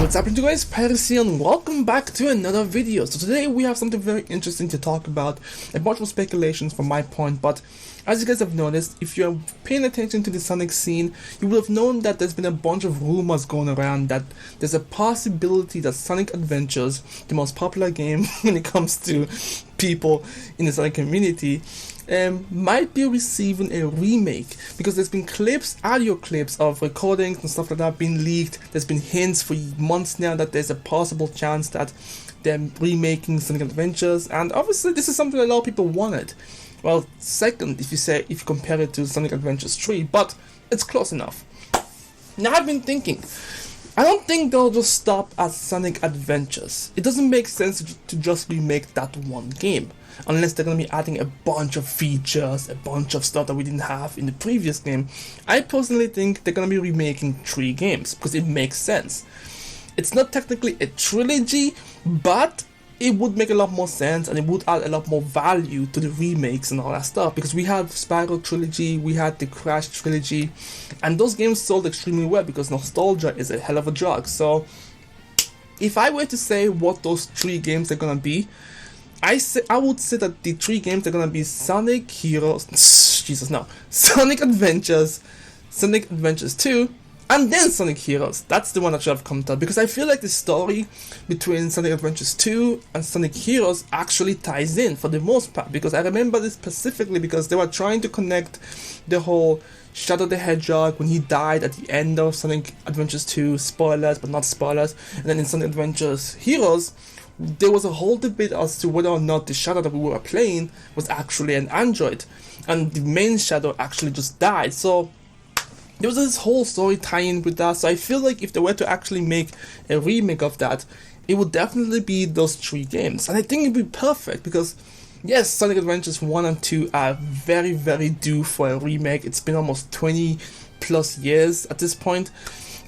What's happening to you guys, Pyros here, and welcome back to another video. So today we have something very interesting to talk about, a bunch of speculations from my point, but as you guys have noticed, if you're paying attention to the Sonic scene, you will have known that there's been a bunch of rumors going around that there's a possibility that Sonic Adventures, the most popular game when it comes to people in the Sonic community, might be receiving a remake, because there's been audio clips of recordings and stuff like that being leaked. There's been hints for months now that there's a possible chance that they're remaking Sonic Adventures, and obviously this is something a lot of people wanted. Well, second, if you compare it to Sonic Adventures 3, but it's close enough. Now I've been thinking, I don't think they'll just stop at Sonic Adventures. It doesn't make sense to just remake that one game, unless they're going to be adding a bunch of features, a bunch of stuff that we didn't have in the previous game. I personally think they're going to be remaking 3 games, because it makes sense. It's not technically a trilogy, but it would make a lot more sense, and it would add a lot more value to the remakes and all that stuff, because we had Spyro Trilogy, we had the Crash Trilogy, and those games sold extremely well because nostalgia is a hell of a drug. So if I were to say what those 3 games are gonna be, I would say that the 3 games are gonna be Sonic Sonic Adventures, Sonic Adventures 2, and then Sonic Heroes. That's the one that should have come out, because I feel like the story between Sonic Adventures 2 and Sonic Heroes actually ties in for the most part, because I remember this specifically because they were trying to connect the whole Shadow the Hedgehog when he died at the end of Sonic Adventures 2, spoilers but not spoilers, and then in Sonic Adventures Heroes there was a whole debate as to whether or not the Shadow that we were playing was actually an android, and the main Shadow actually just died. So there was this whole story tie-in with that, so I feel like if they were to actually make a remake of that, it would definitely be those 3 games. And I think it would be perfect, because yes, Sonic Adventures 1 and 2 are very, very due for a remake. It's been almost 20 plus years at this point.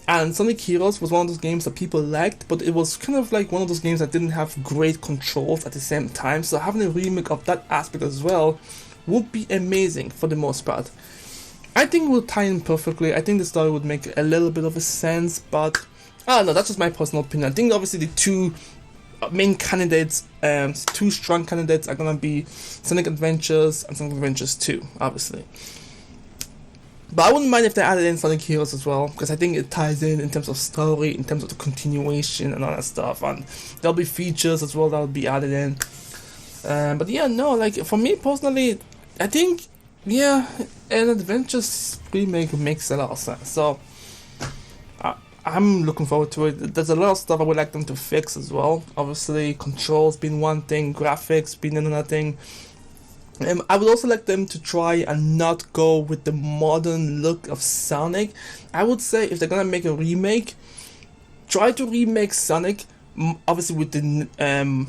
And Sonic Heroes was one of those games that people liked, but it was kind of like one of those games that didn't have great controls at the same time, so having a remake of that aspect as well would be amazing for the most part. I think it will tie in perfectly. I think the story would make a little bit of a sense, but I don't know, that's just my personal opinion. I think obviously the 2 main candidates, 2 strong candidates are gonna be Sonic Adventures and Sonic Adventures 2, obviously. But I wouldn't mind if they added in Sonic Heroes as well, because I think it ties in terms of story, in terms of the continuation and all that stuff, and there'll be features as well that will be added in. But yeah, no, like for me personally, I think, yeah, an Adventures remake makes a lot of sense. So I'm looking forward to it. There's a lot of stuff I would like them to fix as well. Obviously, controls being one thing, graphics being another thing. I would also like them to try and not go with the modern look of Sonic. I would say if they're gonna make a remake, try to remake Sonic, obviously with the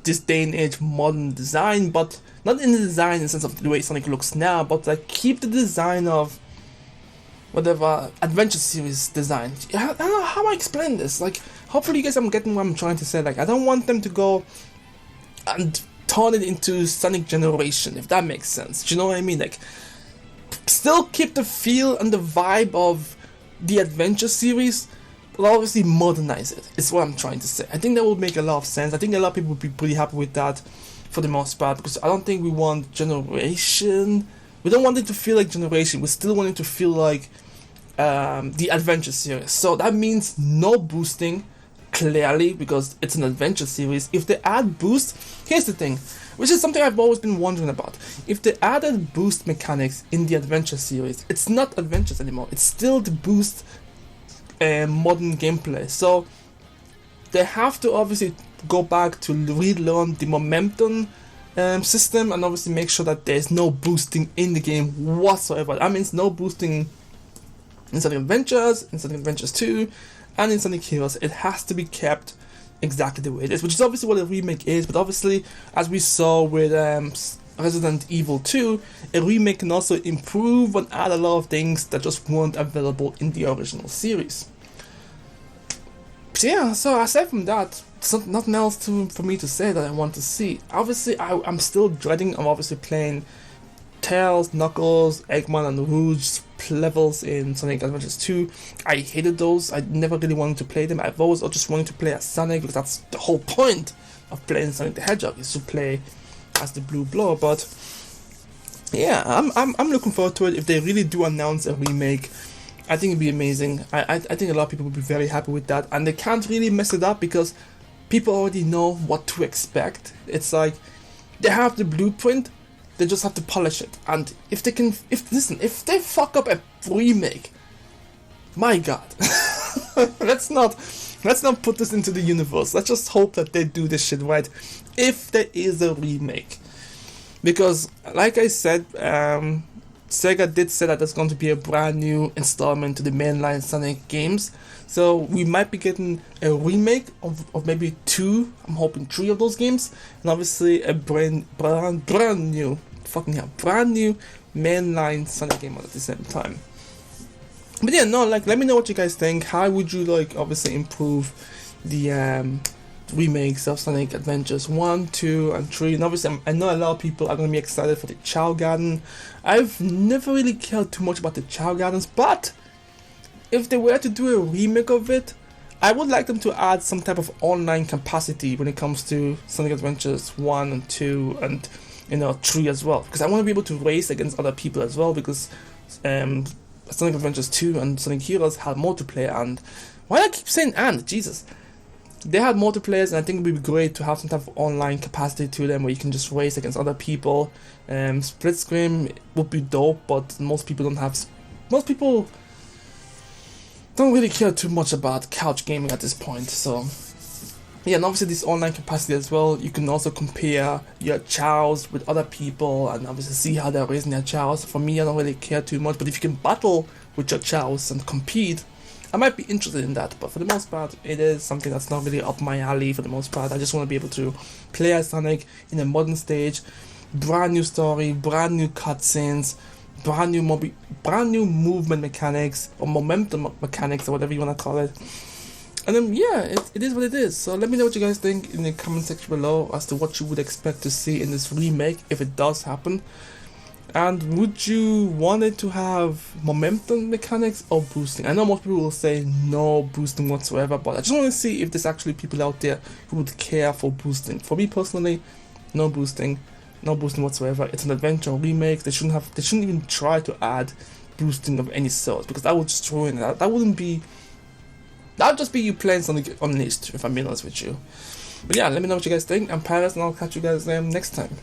this day and age modern design, but not in the design in the sense of the way Sonic looks now, but like keep the design of whatever Adventure series design. I don't know how I explain this. Like, hopefully you guys are getting what I'm trying to say. Like, I don't want them to go and turn it into Sonic Generation, if that makes sense. Do you know what I mean? Like, still keep the feel and the vibe of the Adventure series, but obviously modernize it, is what I'm trying to say. I think that would make a lot of sense. I think a lot of people would be pretty happy with that for the most part, because I don't think we want Generation. We don't want it to feel like Generation. We still want it to feel like the Adventure series. So that means no boosting, clearly, because it's an Adventure series. If they add boost, here's the thing, which is something I've always been wondering about. If they added boost mechanics in the Adventure series, it's not Adventures anymore. It's still the boost modern gameplay. So they have to obviously go back to relearn the momentum system, and obviously make sure that there's no boosting in the game whatsoever. That means no boosting in Sonic Adventures, in Sonic Adventures 2, and in Sonic Heroes. It has to be kept exactly the way it is, which is obviously what a remake is. But obviously, as we saw with Resident Evil 2, a remake can also improve and add a lot of things that just weren't available in the original series. So yeah, so aside from that, there's nothing else for me to say that I want to see. Obviously, I'm still dreading. I'm obviously playing Tails, Knuckles, Eggman, and Rouge levels in Sonic Adventures 2. I hated those. I never really wanted to play them. I've always just wanted to play as Sonic, because that's the whole point of playing Sonic the Hedgehog, is to play as the Blue Blower. But yeah, I'm looking forward to it. If they really do announce a remake, I think it'd be amazing. I think a lot of people would be very happy with that, and they can't really mess it up because people already know what to expect. It's like they have the blueprint, they just have to polish it. And if they fuck up a remake, my God, let's not put this into the universe. Let's just hope that they do this shit right if there is a remake. Because, like I said, Sega did say that there's going to be a brand new installment to the mainline Sonic games. So we might be getting a remake of maybe 2, I'm hoping 3 of those games. And obviously a brand new mainline Sonic game at the same time. But yeah, no, like, let me know what you guys think. How would you, like, obviously improve the remakes of Sonic Adventures 1, 2, and 3. And obviously I know a lot of people are going to be excited for the Chow Garden. I've never really cared too much about the Chow Gardens, but if they were to do a remake of it, I would like them to add some type of online capacity when it comes to Sonic Adventures 1 and 2 and 3 as well, because I want to be able to race against other people as well, because Sonic Adventures 2 and Sonic Heroes had multiplayer. And why do I keep saying Jesus, they had multiplayers, and I think it would be great to have some type of online capacity to them where you can just race against other people. Split screen would be dope, but most people don't really care too much about couch gaming at this point. So yeah, and obviously this online capacity as well, you can also compare your chows with other people and obviously see how they're raising their chows. For me, I don't really care too much, but if you can battle with your chows and compete, I might be interested in that. But for the most part, it is something that's not really up my alley for the most part. I just want to be able to play as Sonic in a modern stage, brand new story, brand new cutscenes, brand new movement mechanics, or momentum mechanics, or whatever you want to call it. And then yeah, it is what it is. So let me know what you guys think in the comment section below as to what you would expect to see in this remake if it does happen. And would you want it to have momentum mechanics or boosting? I know most people will say no boosting whatsoever, but I just want to see if there's actually people out there who would care for boosting. For me personally, no boosting whatsoever. It's an adventure remake. They shouldn't even try to add boosting of any sort, because that would just throw in that would just be you playing Sonic Unleashed, if I'm being honest with you. But yeah, let me know what you guys think. I'm Pyros, and I'll catch you guys next time.